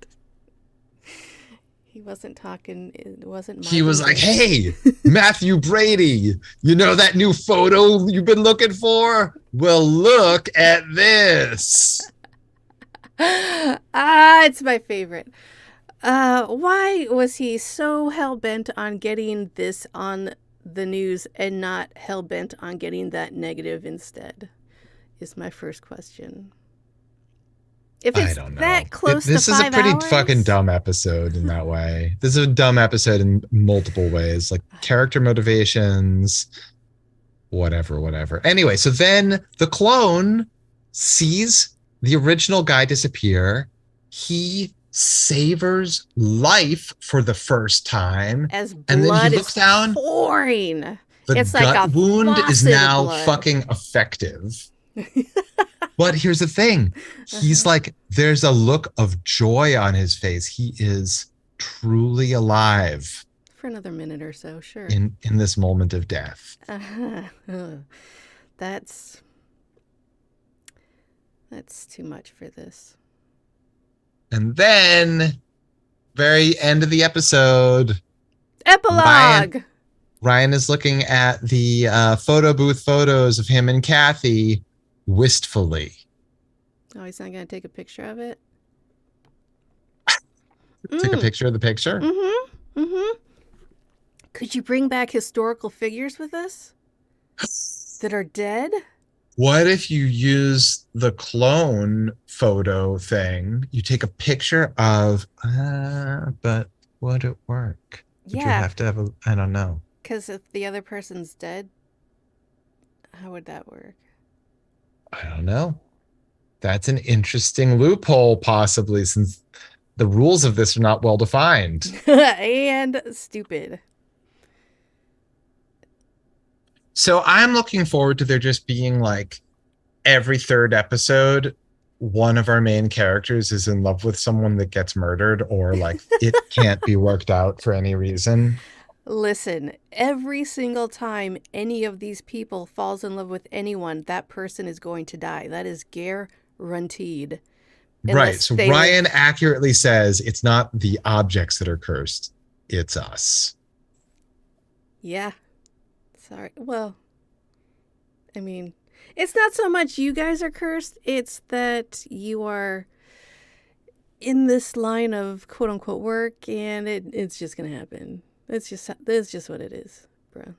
Speaker 1: He wasn't talking. It wasn't.
Speaker 2: He was like, hey, Matthew Brady, you know that new photo you've been looking for? Well, look at this.
Speaker 1: It's my favorite. Why was he so hell-bent on getting this on the news and not hell-bent on getting that negative instead? Is my first question. If it's
Speaker 2: I don't know.
Speaker 1: that close
Speaker 2: This
Speaker 1: to
Speaker 2: is
Speaker 1: 5
Speaker 2: a pretty
Speaker 1: hours,
Speaker 2: fucking dumb episode in that way. This is a dumb episode in multiple ways, like character motivations, whatever. Anyway, so then the clone sees the original guy disappear. He savors life for the first time.
Speaker 1: as
Speaker 2: And then
Speaker 1: blood
Speaker 2: he looks
Speaker 1: is
Speaker 2: down.
Speaker 1: pouring.
Speaker 2: The
Speaker 1: It's
Speaker 2: gut
Speaker 1: like a
Speaker 2: wound is
Speaker 1: faucet of
Speaker 2: now
Speaker 1: blood.
Speaker 2: fucking effective. But here's the thing. He's like, there's a look of joy on his face. He is truly alive
Speaker 1: For another minute or so, sure.
Speaker 2: in this moment of death.
Speaker 1: That's too much for this.
Speaker 2: And then, very end of the episode,
Speaker 1: Epilogue.
Speaker 2: Ryan is looking at the photo booth photos of him and Kathy wistfully.
Speaker 1: Oh, he's not going to take a picture of it?
Speaker 2: Take a picture of the picture?
Speaker 1: Could you bring back historical figures with us that are dead?
Speaker 2: What if you use the clone photo thing? You take a picture of, but would it work? Would you have to have I don't know.
Speaker 1: Because if the other person's dead, how would that work?
Speaker 2: I don't know. That's an interesting loophole, possibly, since the rules of this are not well defined.
Speaker 1: And stupid.
Speaker 2: So I'm looking forward to there just being like every third episode, one of our main characters is in love with someone that gets murdered, or like it can't be worked out for any reason.
Speaker 1: Listen, every single time any of these people falls in love with anyone, that person is going to die. That is guaranteed.
Speaker 2: Right. So Ryan accurately says it's not the objects that are cursed, it's us.
Speaker 1: Yeah. Sorry. Well, I mean, it's not so much you guys are cursed, it's that you are in this line of quote unquote work, and it's just going to happen. That's just what it is, bro.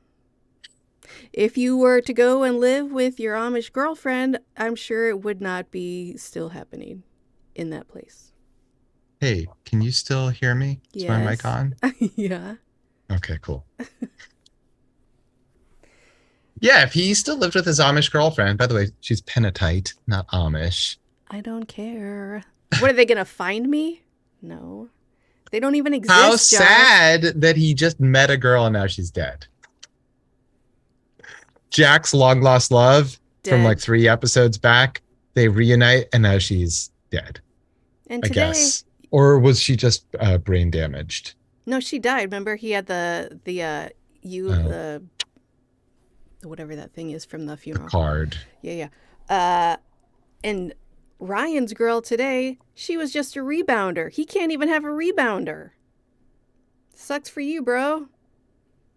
Speaker 1: If you were to go and live with your Amish girlfriend, I'm sure it would not be still happening in that place.
Speaker 2: Hey, can you still hear me? Is my mic on?
Speaker 1: Yeah.
Speaker 2: Okay, cool. Yeah, if he still lived with his Amish girlfriend, by the way, she's Pentatite, not Amish.
Speaker 1: I don't care. What, are they going to find me? No. They don't even exist.
Speaker 2: How
Speaker 1: Josh.
Speaker 2: sad that he just met a girl and now she's dead. Jack's long lost love from like 3 episodes back. They reunite and now she's dead.
Speaker 1: And
Speaker 2: I
Speaker 1: today,
Speaker 2: guess. Or was she just brain damaged?
Speaker 1: No, she died. Remember, he had the whatever that thing is from the funeral.
Speaker 2: The card.
Speaker 1: Yeah. And Ryan's girl today, she was just a rebounder. He can't even have a rebounder. Sucks for you, bro.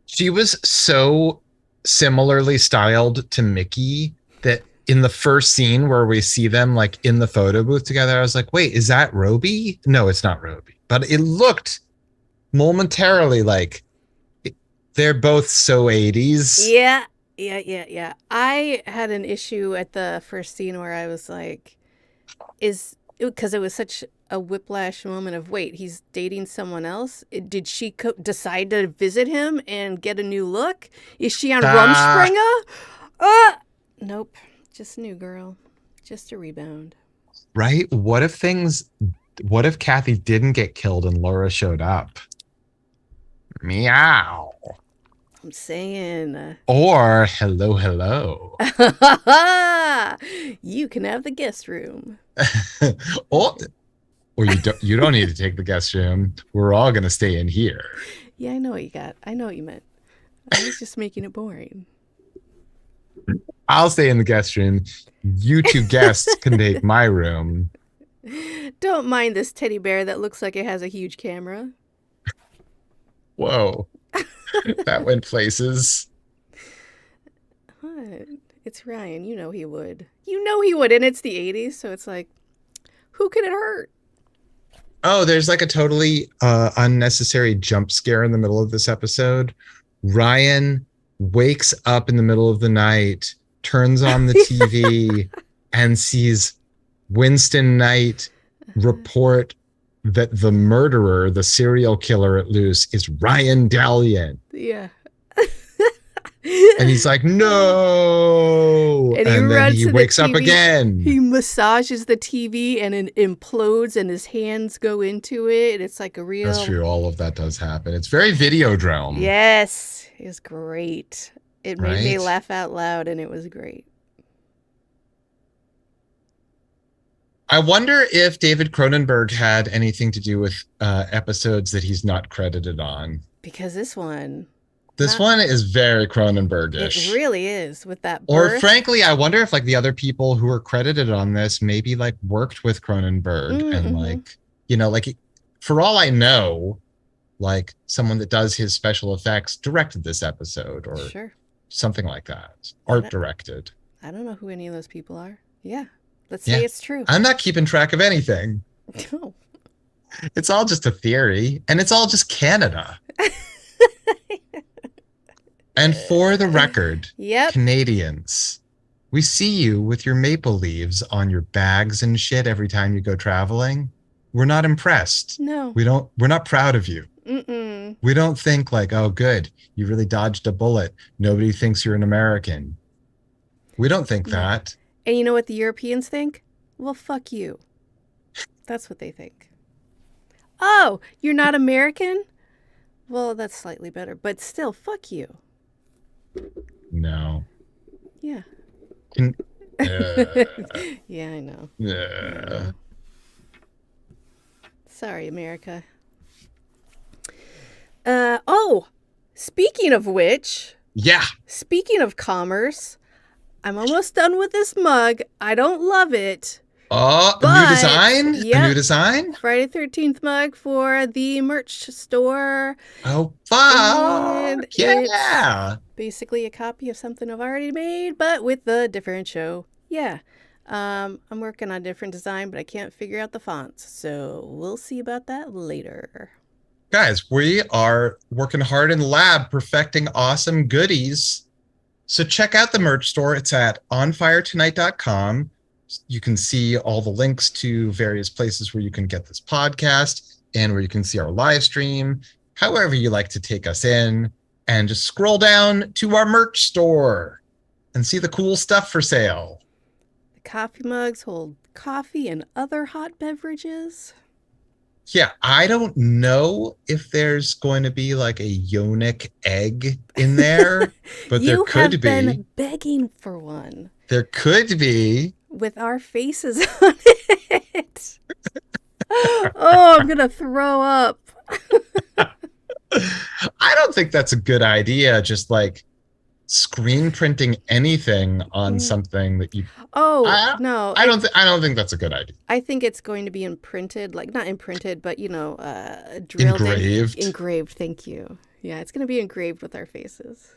Speaker 2: She was so similarly styled to Mickey that in the first scene where we see them like in the photo booth together, I was like, wait, is that Roby? No, it's not Roby. But it looked momentarily like they're both so 80s.
Speaker 1: Yeah. I had an issue at the first scene where I was like, because it was such a whiplash moment of, wait, he's dating someone else? Did she decide to visit him and get a new look? Is she on Rumspringa? Nope. Just a new girl. Just a rebound.
Speaker 2: Right? What if things What if Kathy didn't get killed and Laura showed up? Meow.
Speaker 1: I'm saying.
Speaker 2: Or hello, hello.
Speaker 1: You can have the guest room.
Speaker 2: or you don't need to take the guest room. We're all gonna stay in here.
Speaker 1: Yeah, I know what you got. I know what you meant. I was just making it boring.
Speaker 2: I'll stay in the guest room. You two guests can take my room.
Speaker 1: Don't mind this teddy bear that looks like it has a huge camera.
Speaker 2: Whoa. That went places.
Speaker 1: What? It's Ryan. You know he would. You know he would. And it's the 80s, so it's like, who could it hurt?
Speaker 2: Oh, there's like a totally unnecessary jump scare in the middle of this episode. Ryan wakes up in the middle of the night, turns on the TV, and sees Winston Knight report that the murderer, the serial killer at loose, is Ryan Dallion.
Speaker 1: Yeah.
Speaker 2: And he's like, no. And then he wakes up again.
Speaker 1: He massages the TV and it implodes and his hands go into it. It's like a real...
Speaker 2: That's true. All of that does happen. It's very Videodrome.
Speaker 1: Yes. It was great. It made me laugh out loud and it was great.
Speaker 2: I wonder if David Cronenberg had anything to do with episodes that he's not credited on.
Speaker 1: Because this one
Speaker 2: is very Cronenbergish.
Speaker 1: It really is, with that birth.
Speaker 2: Or frankly, I wonder if like the other people who are credited on this maybe like worked with Cronenberg and like, you know, like for all I know, like someone that does his special effects directed this episode or something like that. Art directed.
Speaker 1: I don't know who any of those people are. Yeah. Let's say it's true.
Speaker 2: I'm not keeping track of anything.
Speaker 1: No.
Speaker 2: It's all just a theory and it's all just Canada. And for the record, Canadians, we see you with your maple leaves on your bags and shit every time you go traveling. We're not impressed.
Speaker 1: No.
Speaker 2: We're not proud of you.
Speaker 1: Mm-mm.
Speaker 2: We don't think like, oh, good, you really dodged a bullet. Nobody thinks you're an American. We don't think that.
Speaker 1: And you know what the Europeans think? Well, fuck you. That's what they think. Oh, you're not American? Well, that's slightly better, but still, fuck you.
Speaker 2: No.
Speaker 1: Yeah. Yeah, I know.
Speaker 2: Yeah.
Speaker 1: Sorry, America. Speaking of which.
Speaker 2: Yeah.
Speaker 1: Speaking of commerce, I'm almost done with this mug. I don't love it.
Speaker 2: A new design?
Speaker 1: Yep,
Speaker 2: a new design?
Speaker 1: Friday 13th mug for the merch store.
Speaker 2: Oh, fuck. Yeah.
Speaker 1: Basically a copy of something I've already made, but with a different show. Yeah. I'm working on a different design, but I can't figure out the fonts. So we'll see about that later.
Speaker 2: Guys, we are working hard in the lab, perfecting awesome goodies. So check out the merch store. It's at onfiretonight.com. You can see all the links to various places where you can get this podcast and where you can see our live stream, however you like to take us in, and just scroll down to our merch store and see the cool stuff for sale.
Speaker 1: The coffee mugs hold coffee and other hot beverages.
Speaker 2: Yeah, I don't know if there's going to be like a yonic egg in there, but there could be.
Speaker 1: You have been begging for one.
Speaker 2: There could be.
Speaker 1: With our faces on it. Oh, I'm going to throw up.
Speaker 2: I don't think that's a good idea. Just like screen printing anything on something that you.
Speaker 1: Oh, no.
Speaker 2: I don't think that's a good idea.
Speaker 1: I think it's going to be imprinted, like not imprinted, but drilled engraved. Thank you. Yeah, it's going to be engraved with our faces.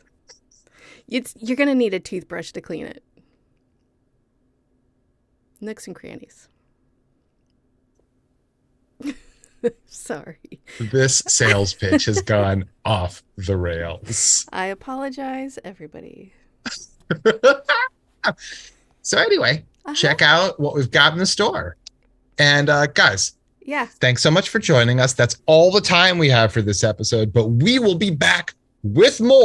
Speaker 1: You're going to need a toothbrush to clean it. Nooks and crannies. Sorry.
Speaker 2: This sales pitch has gone off the rails.
Speaker 1: I apologize, everybody.
Speaker 2: So anyway, check out what we've got in the store. And guys, thanks so much for joining us. That's all the time we have for this episode, but we will be back with more.